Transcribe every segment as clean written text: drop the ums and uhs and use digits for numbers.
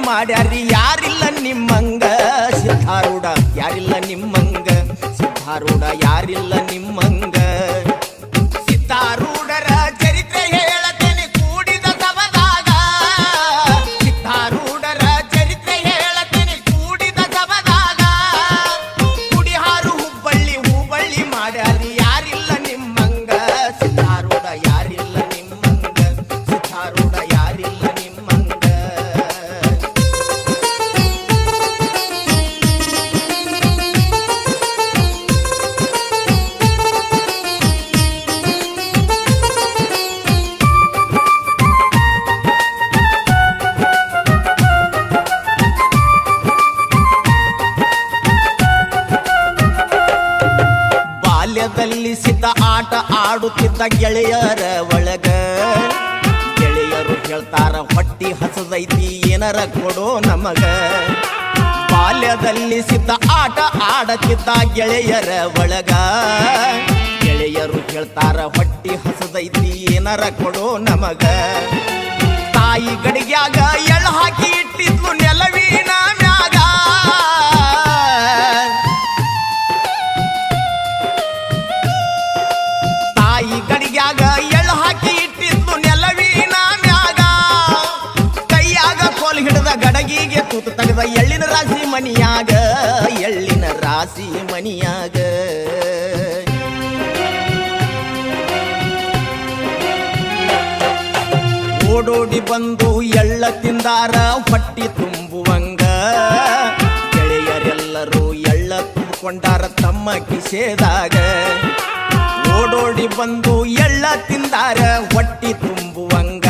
ಮಾಡ್ಯಾರಿ ಯಾರಿಲ್ಲ ನಿಮ್ಮಂಗ ಸಿದ್ಧಾರೂಢ ಯಾರಿಲ್ಲ ನಿಮ್ಮಂಗ ಸಿದ್ಧಾರೂಢ ಯಾರಿಲ್ಲ ನಿಮ್ಮಂಗ ಸಿದ್ಧಾರೂಢರ ಚರಿತ್ರೆ ಹೇಳತೇನೆ ಕೂಡಿದ ಸಭದಾಗ ಸಿದ್ಧಾರೂಢರ ಚರಿತ್ರೆ ಹೇಳತೇನೆ ಕೂಡಿದ ಸಭದಾಗ ಕುಡಿಹಾರು ಹುಬ್ಬಳ್ಳಿ ಮಾಡ್ಯಾರಿ ಯಾರಿಲ್ಲ ನಿಮ್ಮಂಗ ಸಿದ್ಧಾರೂಢ ಯಾರಿಲ್ಲ ನಿಮ್ಮಂಗ ಸಿದ್ಧಾರೂಢ ಯಾರಿಲ್ಲ ನಿಮ್ಮಂಗ ಬಾಲ್ಯದಲ್ಲಿ ಸಿದ್ಧ ಆಟ ಆಡುತ್ತಿದ್ದ ಗೆಳೆಯರ ಒಳಗ ಗೆಳೆಯರು ಹೇಳ್ತಾರ ಹೊಟ್ಟಿ ಹಸದೈತಿ ಏನರ ಕೊಡೋ ನಮಗ ಬಾಲ್ಯದಲ್ಲಿ ಸಿದ್ಧ ಆಟ ಆಡುತ್ತಿದ್ದ ಗೆಳೆಯರ ಒಳಗ ಗೆಳೆಯರು ಹೇಳ್ತಾರ ಹೊಟ್ಟಿ ಹಸದೈತಿ ಏನರ ಕೊಡೋ ನಮಗ ತಾಯಿ ಗಡಿಗ್ಯಾಗ ಎಳ್ಳು ಹಾಕಿ ಇಟ್ಟಿದ್ಲು ನೆಲವಿನ ಮ್ಯಾಗ ತಾಯಿ ಗಡಿಗ್ಯಾಗ ಎಳ್ಳು ಹಾಕಿ ಇಟ್ಟಿದ್ಲು ನೆಲವಿನ ಮ್ಯಾಗ ಕೈಯಾಗ ಕೋಲ್ ಹಿಡಿದ ಗಡಗಿಗೆ ತೂತು ತೆಗೆದ ಎಳ್ಳಿನ ರಾಶಿ ಮನಿಯಾಗ ಎಳ್ಳಿನ ರಾಶಿ ಮನಿಯಾಗ ಓಡೋಡಿ ಬಂದು ಎಳ್ಳ ತಿಂದಾರ ಹೊಟ್ಟಿ ತುಂಬುವಂಗ ಗೆಳೆಯರೆಲ್ಲರೂ ಎಳ್ಳ ತುಂಬಿಕೊಂಡಾರ ತಮ್ಮ ಕಿಸೆದಾಗ ಓಡೋಡಿ ಬಂದು ಎಳ್ಳ ತಿಂದಾರ ಹೊಟ್ಟಿ ತುಂಬುವಂಗ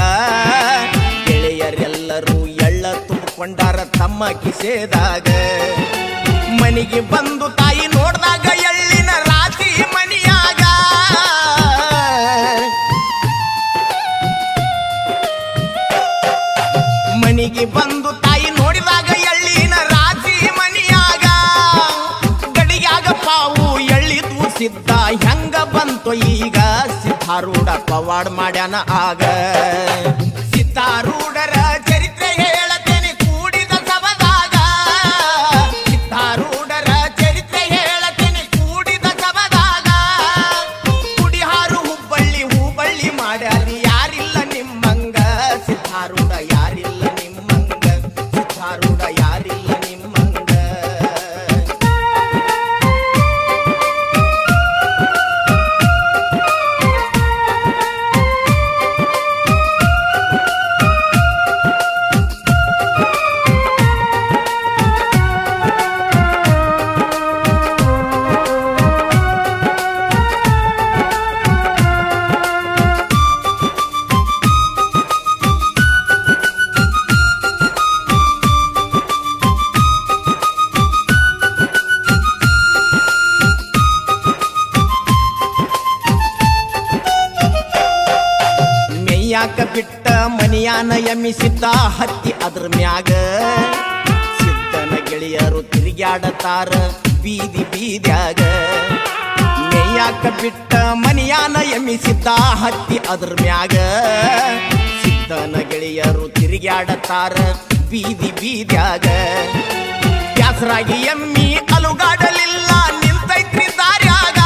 ಗೆಳೆಯರೆಲ್ಲರೂ ಎಳ್ಳ ತುಂಬಿಕೊಂಡಾರ ತಮ್ಮ ಕಿಸೆದಾಗ ಮನೆಗೆ ಬಂದು ತಾಯಿ ನೋಡ್ದಾಗ ಎಳ್ಳಿನ ರಾಶಿ ಮನಿಯಾಗ ಮನೆಗೆ ಬಂದು ತಾಯಿ ನೋಡಿದಾಗ ಎಳ್ಳಿನ ರಾಶಿ ಮನಿಯಾಗ ಗಡಿಯಾಗ ಪಾವು ಎಳ್ಳಿದು ಸಿದ್ಧ ಹೆಂಗ ಬಂತು ಈಗ ಸಿದ್ಧಾರೂಢ ಪವಾಡ್ ಮಾಡ್ಯಾನ ಆಗ ಸಿದ್ಧಾರೂಢರ ಚರಿತ್ರೆ ಹೇಳತೇನೆ ಕೂಡಿದ ಸಭದಾಗ ಸಿದ್ಧಾರೂಢರ ಚರಿತ್ರೆ ಹೇಳತೇನೆ ಕೂಡಿದ ಸಭದಾಗ ಕುಡಿಹಾರು ಹುಬ್ಬಳ್ಳಿ ಮಾಡ್ಯಾರಿ ಯಾರಿಲ್ಲ ನಿಮ್ಮಂಗ ಸಿದ್ಧಾರೂಢ ಯಾರಿಲ್ಲ ನಿಮ್ಮಂಗ ಸಿದ್ಧಾರೂಢ ಯಾರಿಲ್ಲ ನಿಮ್ಮಂಗ ಮೇಯಾಕ ಬಿಟ್ಟ ಮನಿಯಾನ ಎಮ್ಮಿಸಿದ್ದ ಹತ್ತಿ ಅದ್ರ ಮ್ಯಾಗ ಸಿದ್ಧನ ಗೆಳೆಯರು ತಿರುಗಾಡತಾರ ಬೀದಿ ಬೀದ್ಯಾಗ ಮೇಯಾಕ ಬಿಟ್ಟ ಮನಿಯಾನ ಎಮ್ಮಿಸಿದ್ದ ಹತ್ತಿ ಅದ್ರ ಮ್ಯಾಗ ಸಿದ್ಧನ ಗೆಳೆಯರು ತಿರುಗಾಡತಾರ ಬೀದಿ ಬೀದ್ಯಾಗ ಬ್ಯಾಸರಾಗಿ ಎಮ್ಮಿ ಅಲುಗಾಡಲಿಲ್ಲ ನಿಂತೈತ್ರಿ ದಾರ್ಯಾಗ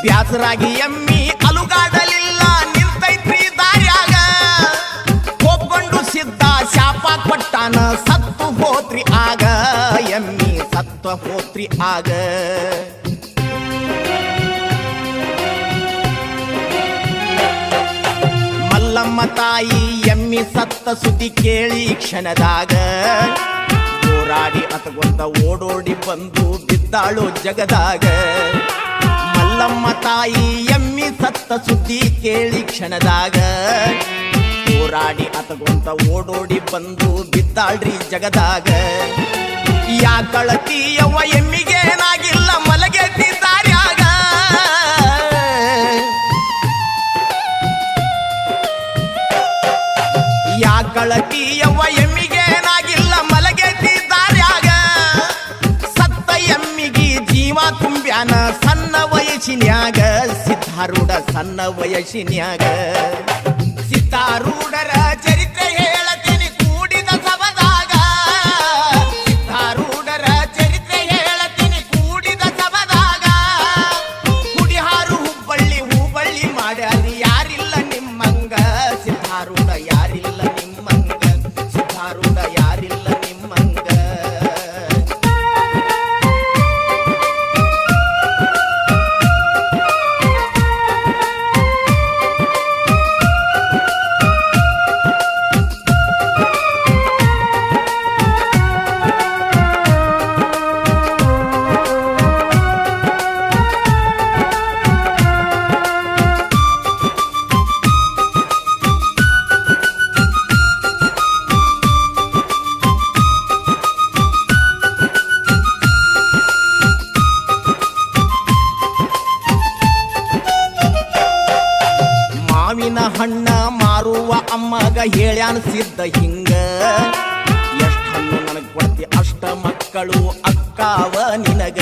ಬ್ಯಾಸರಾಗಿ ಎಮ್ಮಿ ಅಲುಗಾಡಲಿಲ್ಲ ನಿಂತೈತ್ರಿ ದಾರ್ಯಾಗ ಒಬ್ಬಂಡು ಸಿದ್ಧ ಶಾಪ ಕೊಟ್ಟಾನ ಸತ್ತು ಹೋತ್ರಿ ಆಗ ಎಮ್ಮಿ ಸತ್ತ ಹೋತ್ರಿ ಆಗ ಮಲ್ಲಮ್ಮ ತಾಯಿ ಎಮ್ಮಿ ಸತ್ತ ಸುದ್ದಿ ಕೇಳಿ ಕ್ಷಣದಾಗ ಹೋರಾಡಿ ಅತಗೊಂಡ ಓಡೋಡಿ ಬಂದು ಬಿದ್ದಾಳು ಜಗದಾಗ ಮಲ್ಲಮ್ಮ ತಾಯಿ ಎಮ್ಮಿ ಸತ್ತ ಸುದ್ದಿ ಕೇಳಿ ಕ್ಷಣದಾಗ ಹೋರಾಡಿ ಅತಗೊಂಡ ಓಡೋಡಿ ಬಂದು ಬಿದ್ದಾಳ್ರಿ ಜಗದಾಗ ಯಾಕಳತಿ ಯವ್ವ ಎಮ್ಮಿಗೇನಾಗಿಲ್ಲ ಮಲಗೆತಿ ದಾರ್ಯಾಗ ಯಾಕಳತಿ ಯವ್ವ ಎಮ್ಮಿಗೇನಾಗಿಲ್ಲ ಮಲಗೆತಿ ದಾರ್ಯಾಗ ಸತ್ತ ಎಮ್ಮಿಗಿ ಜೀವ ತುಂಬ್ಯಾನ ಸಣ್ಣ ವಯಸ್ಸಿನ್ಯಾಗ ಸಿದ್ಧ ಸಿದ್ಧಾರೂಢ ಸಣ್ಣ ವಯಸ್ಸಿನ್ಯಾಗ ಸಿದ್ಧಾರೂಢರ ಚರಿತ್ರೆ ಹೇಳತೀನಿ ಕೂಡಿದ ಸಭದಾಗ ಸಿದ್ಧಾರೂಢರ ಚರಿತ್ರೆ ಹೇಳತೀನಿ ಕೂಡಿದ ಸಭದಾಗ ಹುಡಿಹಾರು ಹುಬ್ಬಳ್ಳಿ ಮಾಡ್ಯಾರಿ ಯಾರಿಲ್ಲ ನಿಮ್ಮಂಗ ಸಿದ್ಧಾರೂಢ ಯಾರಿಲ್ಲ ನಿಮ್ಮಂಗ ಸಿದ್ಧಾರೂಢ ಯಾರಿಲ್ಲ ನಿಮ್ಮಂಗ ಮಾವಿನ ಹಣ್ಣ ಮಾರುವ ಅಮ್ಮಗ ಹೇಳ್ಯಾನ ಸಿದ್ಧ ಹಿಂಗ ಎಷ್ಟ ಹಣ್ಣು ನನಗ್ ಕೊಡ್ತಿ ಅಷ್ಟ ಮಕ್ಕಳು ಅಕ್ಕಾವ ನಿನಗ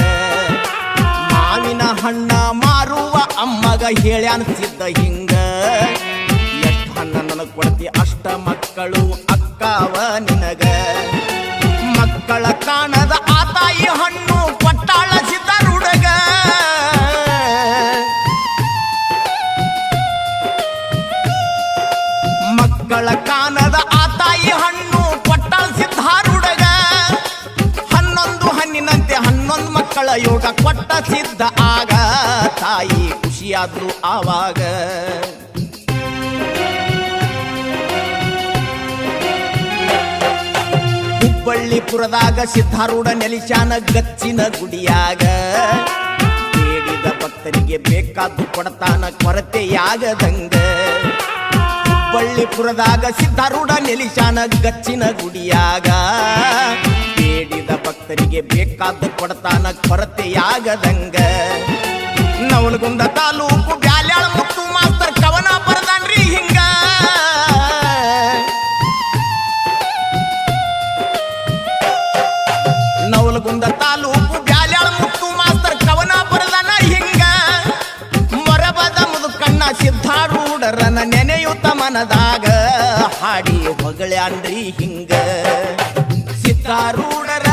ಮಾವಿನ ಹಣ್ಣ ಮಾರುವ ಅಮ್ಮಗ ಹೇಳ್ಯಾನ ಸಿದ್ಧ ಹಿಂಗ ಎಷ್ಟ ಹಣ್ಣ ನನಗ್ ಕೊಡ್ತಿ ಅಷ್ಟ ಮಕ್ಕಳು ಅಕ್ಕಾವ ನಿನಗ ಮಕ್ಕಳ ಕಾಣದ ಆ ತಾಯಿ ಹಣ್ಣು ಕೊಟ್ಟಾಳ ಸಿದ್ಧಾರೂಢಗ ಮಕ್ಕಳ ಕಾಣದ ಆ ತಾಯಿ ಹಣ್ಣು ಕೊಟ್ಟಾಳ ಸಿದ್ಧಾರೂಢಗ 11 ಹಣ್ಣಿನಂತೆ 11 ಮಕ್ಕಳ ಯೋಗ ಕೊಟ್ಟ ಸಿದ್ಧ ಆಗ ತಾಯಿ ಖುಷಿಯಾದ್ರು ಆವಾಗ ಹುಬ್ಬಳ್ಳಿಪುರದಾಗ ಸಿದ್ಧಾರೂಢ ನೆಲಿಸ್ಯಾನ ಗಚ್ಚಿನ ಗುಡಿಯಾಗ ಬೇಡಿದ ಭಕ್ತರಿಗೆ ಬೇಕಾದ್ದು ಕೊಡ್ತಾನ ಕೊರತೆಯಾಗದಂಗ ಹುಬ್ಬಳ್ಳಿಪುರದಾಗ ಸಿದ್ಧಾರೂಢ ನೆಲಿಸ್ಯಾನ ಗಚ್ಚಿನ ಗುಡಿಯಾಗ ಬೇಡಿದ ಭಕ್ತರಿಗೆ ಬೇಕಾದ್ದು ಕೊಡ್ತಾನ ಕೊರತೆಯಾಗದಂಗ ನವಲಗುಂದ ತಾಲೂಕು ಬ್ಯಾಲ್ಯಾಳ ಮುತ್ತು ಮಾಸ್ತರ್ ಕವನ ಬರದಾನ್ರಿ ಹಿಂಗ ನವಲಗುಂದ ತಾಲೂಕು ಬ್ಯಾಲ್ಯಾಳ ಮುತ್ತು ಮಾಸ್ತರ್ ಕವನ ಬರದಾನ ಹಿಂಗ ಮೊರಬದ ಮುದುಕಣ್ಣ ಸಿದ್ಧಾರೂಢರನ ನೆನೆಯುತ್ತ ಮನದಾಗ ಹಾಡಿ ಹೊಗಳ್ಯಾನ್ರಿ ಹಿಂಗ ಸಿದ್ಧಾರೂಢರ